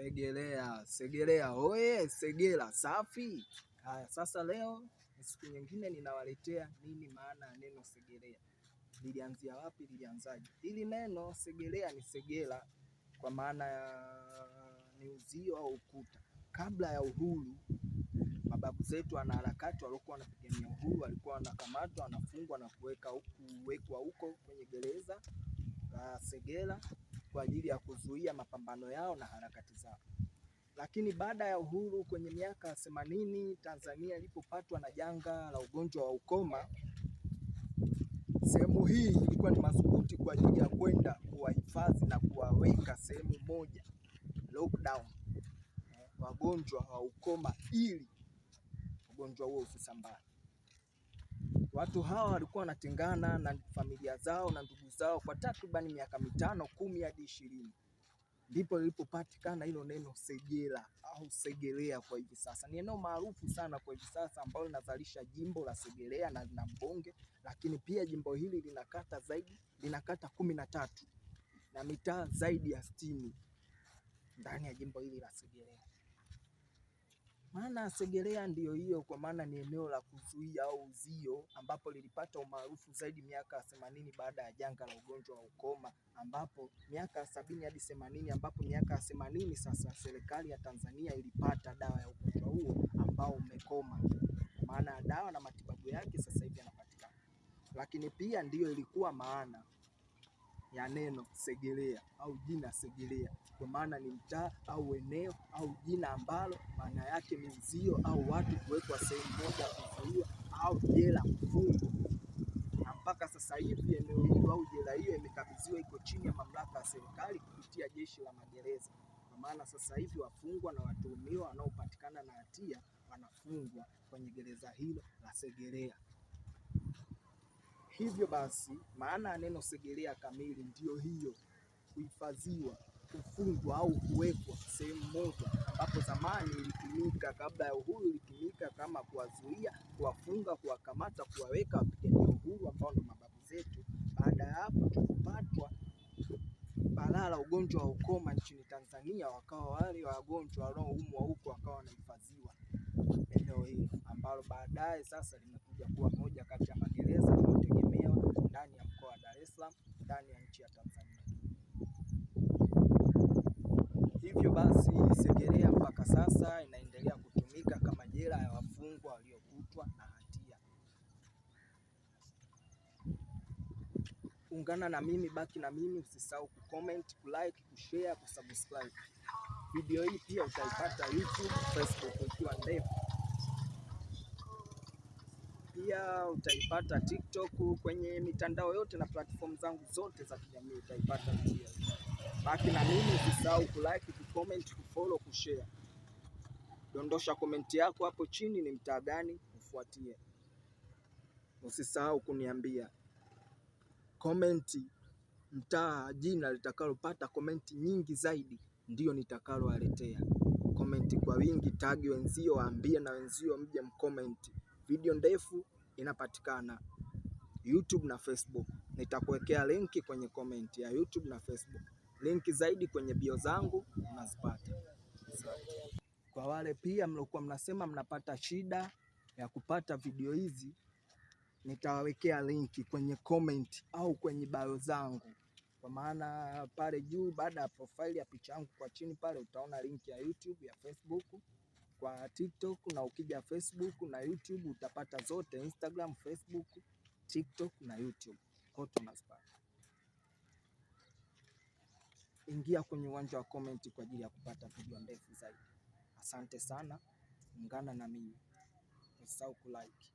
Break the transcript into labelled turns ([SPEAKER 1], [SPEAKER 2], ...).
[SPEAKER 1] Segelea, Segelea oye, Segela safi. Haya, sasa leo ni siku nyingine ninawaletea nini maana ya neno Segelea. Lilianzia wapi, lilianzaje? Hili neno Segelea ni Segela kwa maana ya ni uzio au ukuta. Kabla ya uhuru, mababu zetu wanaharakati walikuwa wanapigania uhuru, walikuwa wanakamatwa, wanafungwa na kuwekwa huko kwenye gereza la Segela kwa ajili ya kuzuia mapambano yao na harakati zao. Lakini baada ya uhuru kwenye miaka 80 Tanzania ilipopatwa na janga la ugonjwa wa ukoma, sehemu hii ilikuwa ni madhubuti kwa ajili ya kwenda kuwahifadhi na kuwaweka sehemu moja lockdown wagonjwa wa ukoma ili ugonjwa huo usisambae. Watu hawa walikuwa wanatengana na familia zao na ndugu zao kwa takriban miaka 5, 10 hadi 20. Ndipo lilipopatikana hilo neno Segela au Segelea. Kwa hivi sasa ni eneo maarufu sana kwa hivi sasa ambalo linazalisha jimbo la Segelea na Mbonge, lakini pia jimbo hili lina kata 13 na mitaa zaidi ya 60 ndani ya jimbo hili la Segelea. Maana Segelea ndiyo hiyo, kwa maana ni eneo la kuzuia au uzio, ambapo lilipata umaarufu zaidi miaka 80 baada ya janga la ugonjwa wa ukoma, ambapo miaka 70 hadi 80, ambapo miaka 80 sasa serikali ya Tanzania ilipata dawa ya ugonjwa huo ambao umekoma. Maana ya dawa na matibabu yake sasa hivi yanapatikana. Lakini pia ndiyo ilikuwa maana ya neno Segelea au jina Segelea, kwa maana ni mtaa au eneo au jina ambalo maana yake ni uzio au watu kuwekwa sehemu moja kuzuiwa au jela kufungwa. Na mpaka sasa hivi eneo hilo au jela hiyo imekabidhiwa, iko chini ya mamlaka ya serikali kupitia jeshi la magereza. Kwa maana sasa hivi wafungwa na watuhumiwa wanaopatikana na hatia wanafungwa kwenye gereza hilo la Segelea. Hivyo basi maana ya neno Segelea kamili ndiyo hiyo: kuhifadhiwa, kufungwa au kuwekwa sehemu moja, ambapo zamani ilitumika kabla ya uhuru, ilitumika kama kuwazuia, kuwafunga, kuwakamata, kuwaweka wapigania uhuru ambao ndo mababu zetu. Baada ya hapo tukipatwa balaa la ugonjwa wa ukoma nchini Tanzania, wakawa wale wagonjwa wanaoumwa huko wakawa wanahifadhiwa eneo hili, ambalo baadaye sasa limekuja kuwa moja kati ya magereza yanayotegemewa ndani ya mkoa wa Dar es Salaam, ndani ya nchi ya Tanzania. Hivyo basi Segelea mpaka sasa inaendelea kutumika kama jela ya wafungwa waliokutwa na hatia. Ungana na mimi, baki na mimi, usisahau kucomment, kulike, kushare, kusubscribe. Video hii pia utaipata YouTube, Facebook ikiwa ndefu. Pia utaipata TikTok, kwenye mitandao yote na platform zangu zote za kijamii utaipata pia. Baki na mimi, usisahau kulike, kucomment, kufollow, kushare. Dondosha komenti yako hapo chini, ni mtaa gani ufuatie. Usisahau kuniambia komenti mtaa, jina litakalopata komenti nyingi zaidi ndio nitakaloaletea. Komenti kwa wingi, tagi wenzio, waambie na wenzio mje mkomenti. Video ndefu inapatikana YouTube na Facebook. Nitakuwekea linki kwenye komenti ya YouTube na Facebook. Linki zaidi kwenye bio zangu unazipata. Kwa wale pia mliokuwa mnasema mnapata shida ya kupata video hizi, nitawawekea linki kwenye comment au kwenye bio zangu. Kwa maana pale juu baada ya profile ya picha yangu kwa chini pale utaona linki ya YouTube, ya Facebook, kwa TikTok, na ukija Facebook na YouTube utapata zote: Instagram, Facebook, TikTok na YouTube. Kote unazipata. Ingia kwenye uwanja wa comment kwa ajili ya kupata video ndefu zaidi. Asante sana, ungana na mimi. Usisahau kulike.